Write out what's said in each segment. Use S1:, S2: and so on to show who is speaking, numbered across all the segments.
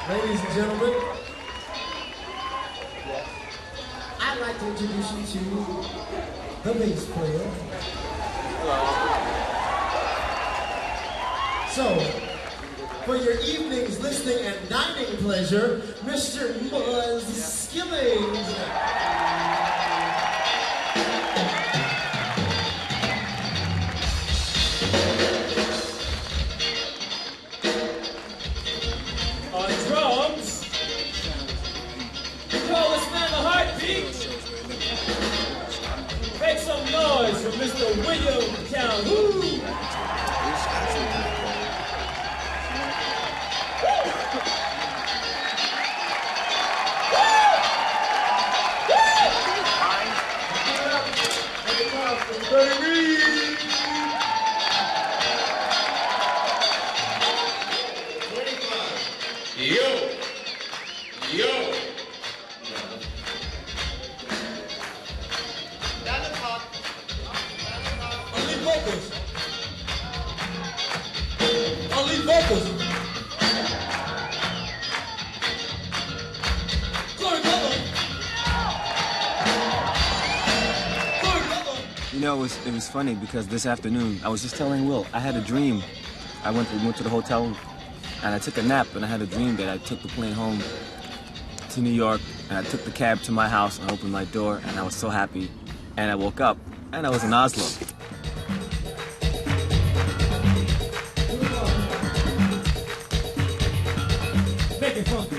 S1: Ladies and gentlemen, I'd like to introduce you to the bass player. So, for your evening's listening and dining pleasure, Mr. Buzz Skillings.
S2: On drums, we call this man the Heartbeat. Make some noise for Mr. William Calhoun.
S3: You know, it was funny because this afternoon, I was just telling Will, I had a dream. We went to the hotel and I took a nap, and I had a dream that I took the plane home to New York, and I took the cab to my house and opened my door, and I was so happy. And I woke up and I was in Oslo.
S2: Make it funky.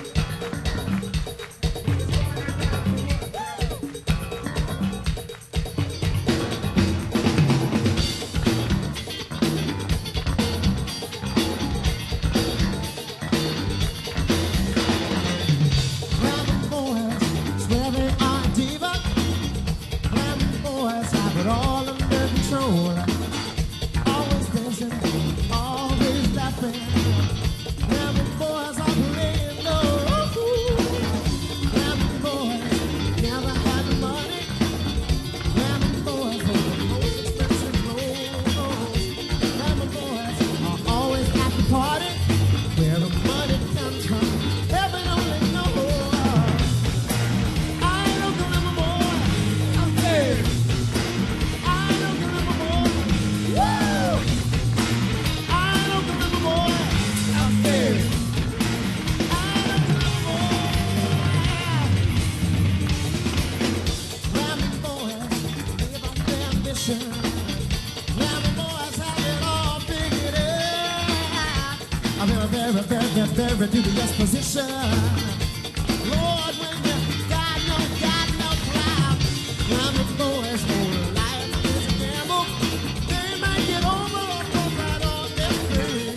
S1: Very dubious position. Lord, when you got no clout, Glamour boys' whole life is a gamble. They might get over or go right on their way.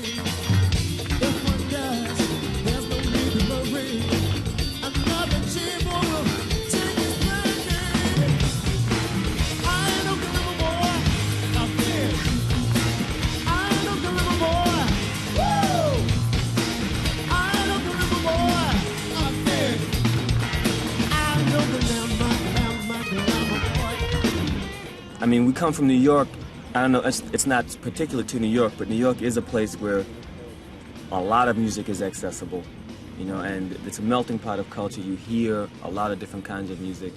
S1: If one does, there's no need to worry. Another cheap will take his place. I ain't no glamour boy up there. I ain't no glamour boy. Woo!
S3: I mean, we come from New York. I don't know, it's not particular to New York, but New York is a place where a lot of music is accessible, you know, and it's a melting pot of culture. You hear a lot of different kinds of music.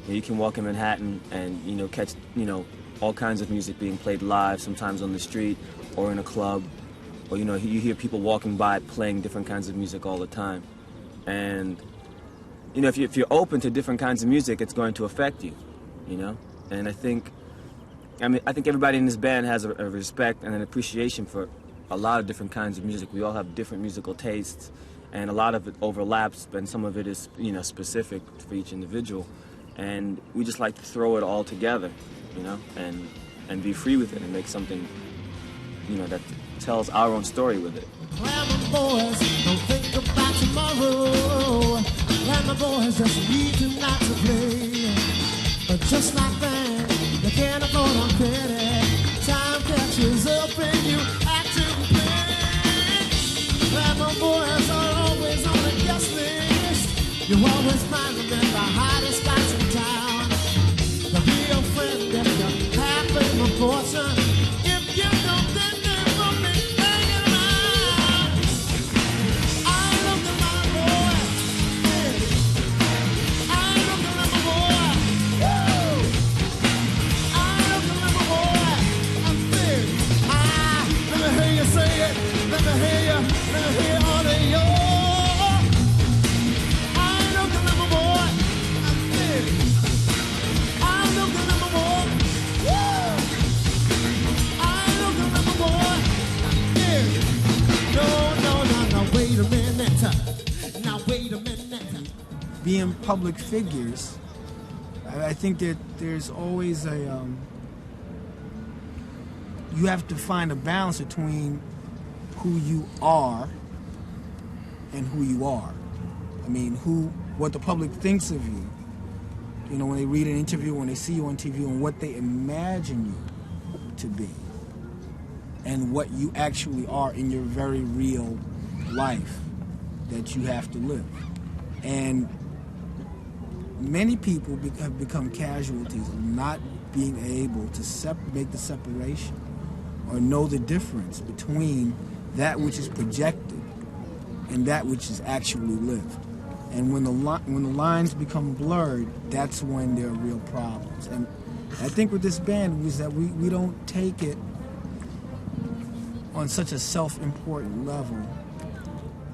S3: You can walk in Manhattan and, you know, catch, you know, all kinds of music being played live, sometimes on the street or in a club, or, you know, you hear people walking by playing different kinds of music all the time. And, you know, if you're open to different kinds of music, it's going to affect you, you know? And I think everybody in this band has a respect and an appreciation for a lot of different kinds of music. We all have different musical tastes, and a lot of it overlaps, and some of it is, you know, specific for each individual. And we just like to throw it all together, you know, and be free with it and make something, you know, that tells our own story with it.
S1: Glamour boys don't think about tomorrow. Glamour boys just need to not to play. But just like that, you can't afford on credit. Time catches up and you act to play. Glamour boys are always on the guest list. You always find them in the hottest spots in town. The real friend if you have fame or fortune. If you don't, then they will be hanging around. I love the Let me hear you. Let me hear all of you. I know the number boy. I did. I know the number boy. Woo! I know the number boy. Yeah. No. Wait a minute. Now wait a minute.
S4: Being public figures, I think that there's always a you have to find a balance between who you are and who you are. I mean, what the public thinks of you, you know, when they read an interview, when they see you on TV, and what they imagine you to be, and what you actually are in your very real life that you have to live. And many people have become casualties of not being able to make the separation or know the difference between that which is projected and that which is actually lived. And when the lines become blurred, that's when there are real problems. And I think with this band was that we don't take it on such a self-important level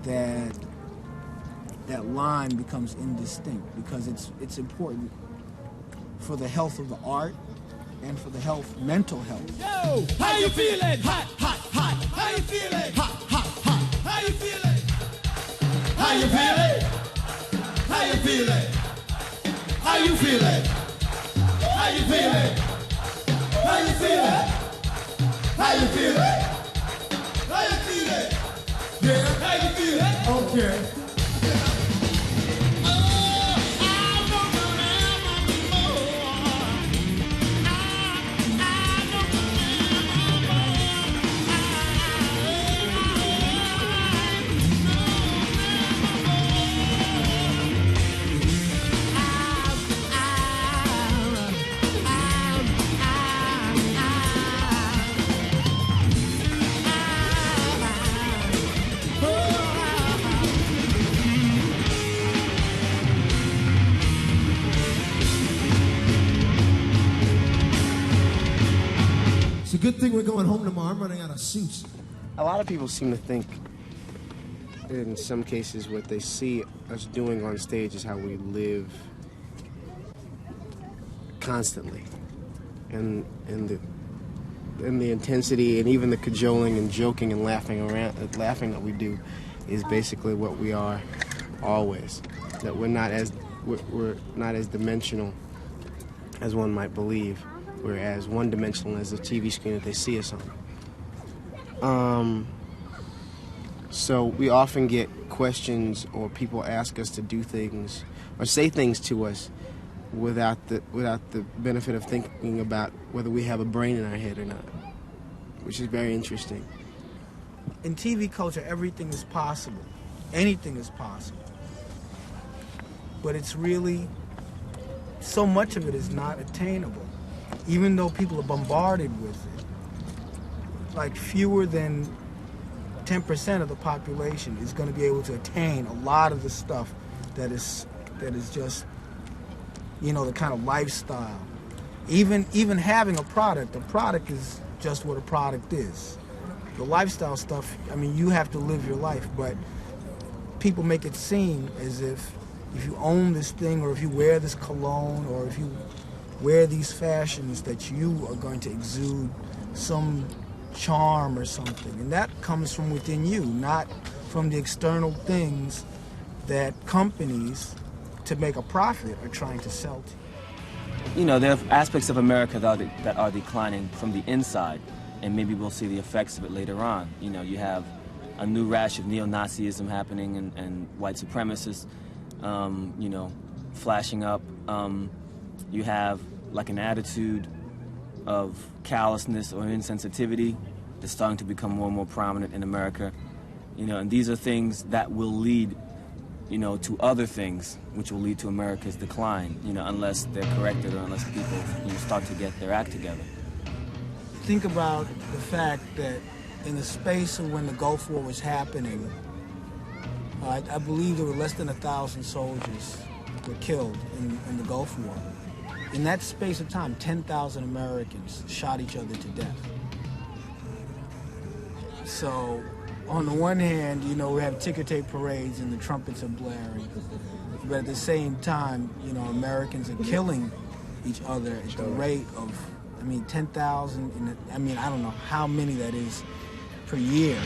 S4: that that line becomes indistinct, because it's important for the health of the art and for the mental health.
S1: Yo, how you feeling? Hot. How you feeling? Hot. How you feeling? How you feeling? How you feeling? How you feeling? How you feeling? How you feeling? How you feeling? How you feeling? Yeah, how you feeling? Okay. It's a good thing we're going home tomorrow. I'm running out of suits.
S5: A lot of people seem to think, in some cases, what they see us doing on stage is how we live constantly. And the intensity and even the cajoling and joking and laughing that we do is basically what we are always. That we're not as dimensional as one might believe. We're as one-dimensional as the TV screen that they see us on. So we often get questions, or people ask us to do things or say things to us without the benefit of thinking about whether we have a brain in our head or not, which is very interesting.
S4: In TV culture, everything is possible. Anything is possible. But it's really, so much of it is not attainable. Even though people are bombarded with it, like fewer than 10% of the population is going to be able to attain a lot of the stuff that is just, you know, the kind of lifestyle. Even having a product is just what a product is. The lifestyle stuff, I mean, you have to live your life, but people make it seem as if you own this thing, or if you wear this cologne, or if you wear these fashions, that you are going to exude some charm or something. And that comes from within you, not from the external things that companies, to make a profit, are trying to sell to you.
S3: You know, there are aspects of America that are declining from the inside, and maybe we'll see the effects of it later on. You know, you have a new rash of neo-Nazism happening and white supremacists, you know, flashing up. You have like an attitude of callousness or insensitivity that's starting to become more and more prominent in America. You know, and these are things that will lead, you know, to other things which will lead to America's decline, you know, unless they're corrected or unless people, you know, start to get their act together.
S4: Think about the fact that in the space of when the Gulf War was happening, I believe there were less than 1,000 soldiers were killed in the Gulf War. In that space of time, 10,000 Americans shot each other to death. So, on the one hand, you know, we have ticker tape parades and the trumpets are blaring. But at the same time, you know, Americans are killing each other at the rate of, 10,000, I don't know how many that is per year.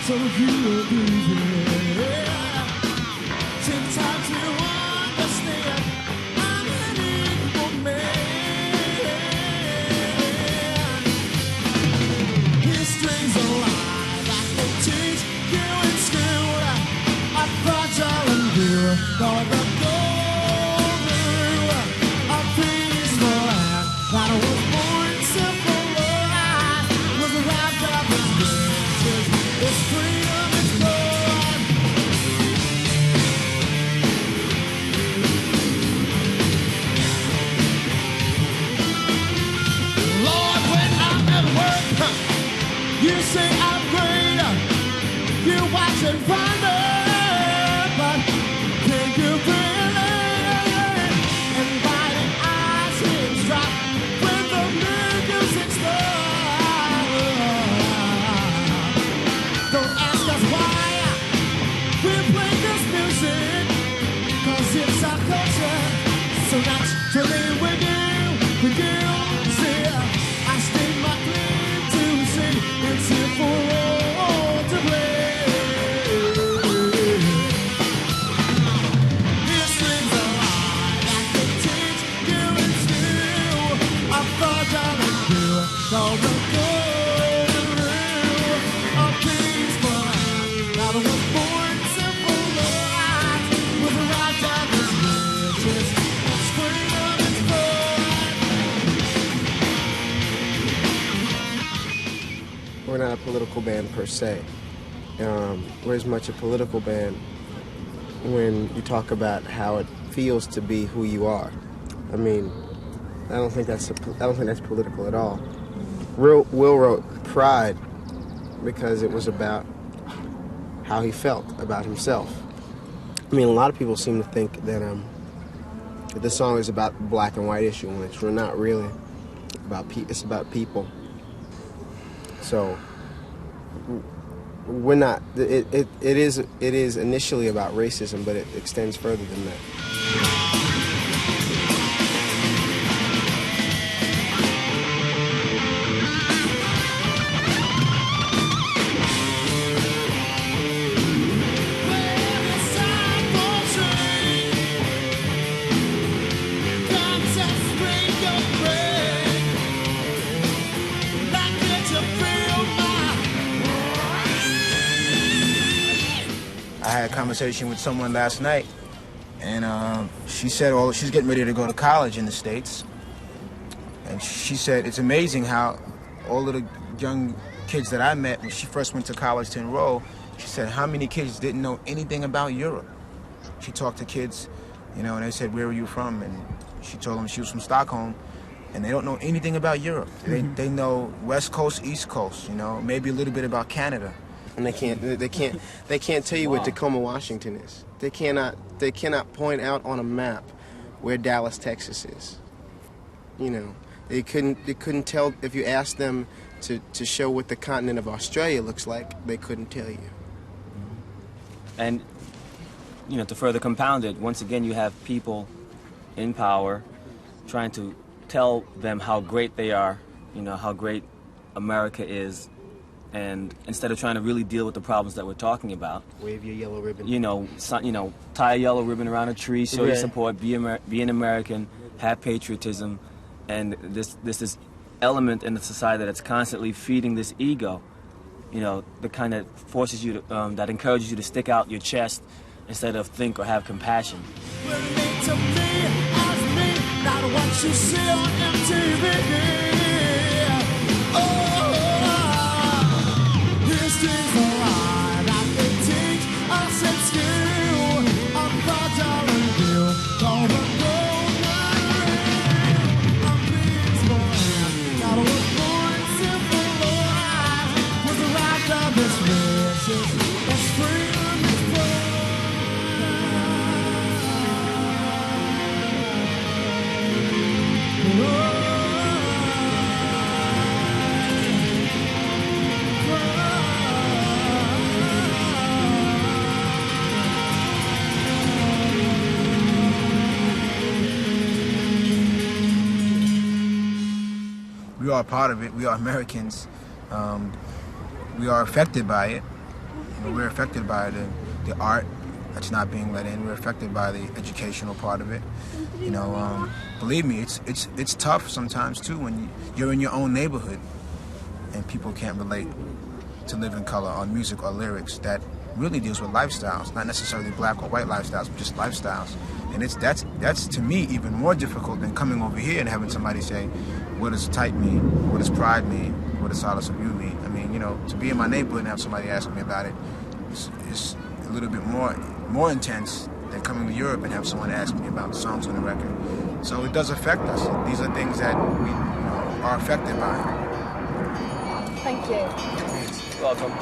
S1: So you will be there. Take time to understand I'm an equal man. History's alive, I can teach you in school. I thought y'all knew all the golden a peaceful land that was born simple life was wrapped up in riches. It's freedom is born. Lord, when I'm at work, you say I'm great. You watch and wonder, but can you really? Inviting eyes here drop when the music starts. Don't ask us why we play this music, 'cause it's our culture. So naturally we do. See, I stake my claim to say it's here for all to play. History's alive, I can teach you in school. I thought I would do all the golden rule of peaceful life. Now I was born simple life with right down his riches. Freedom is born.
S5: We're not a political band per se. We're as much a political band when you talk about how it feels to be who you are. I don't think that's political at all. Will wrote Pride because it was about how he felt about himself. A lot of people seem to think that this song is about the black and white issue, when it's not really about it's about people. So we're not. It is initially about racism, but it extends further than that.
S4: I had a conversation with someone last night, and she said she's getting ready to go to college in the States. And she said it's amazing how all of the young kids that I met when she first went to college to enroll, she said how many kids didn't know anything about Europe. She talked to kids, and they said, "Where are you from?" And she told them she was from Stockholm, and they don't know anything about Europe. They know West Coast, East Coast, maybe a little bit about Canada.
S5: And they can't tell you what Tacoma, Washington is. They cannot point out on a map where Dallas, Texas is. They couldn't tell if you asked them to show what the continent of Australia looks like. They couldn't tell you.
S3: And to further compound it, once again you have people in power trying to tell them how great they are, how great America is. And instead of trying to really deal with the problems that we're talking about,
S5: wave your yellow ribbon.
S3: Tie a yellow ribbon around a tree, show your support, be an American, have patriotism, and this element in the society that's constantly feeding this ego, you know, that kind of forces you to, that encourages you to stick out your chest instead of think or have compassion.
S1: Not what you see on MTV. History's alive, I can teach us at school. A $5 bill, called a golden ring. A peaceful man, God was born simple life. Was the right of this riches, as freedom is born.
S6: We are part of it. We are Americans. We are affected by it. You know, we're affected by the art that's not being let in. We're affected by the educational part of it. You know, believe me, it's tough sometimes too when you're in your own neighborhood and people can't relate to Living Color on music or lyrics that really deals with lifestyles, not necessarily black or white lifestyles, but just lifestyles. And that's to me even more difficult than coming over here and having somebody say, what does type mean? What does pride mean? What does solace of you mean? I mean, you know, to be in my neighborhood and have somebody ask me about it is a little bit more intense than coming to Europe and have someone ask me about songs on the record. So it does affect us. These are things that we are affected by.
S7: Thank you.
S3: Welcome.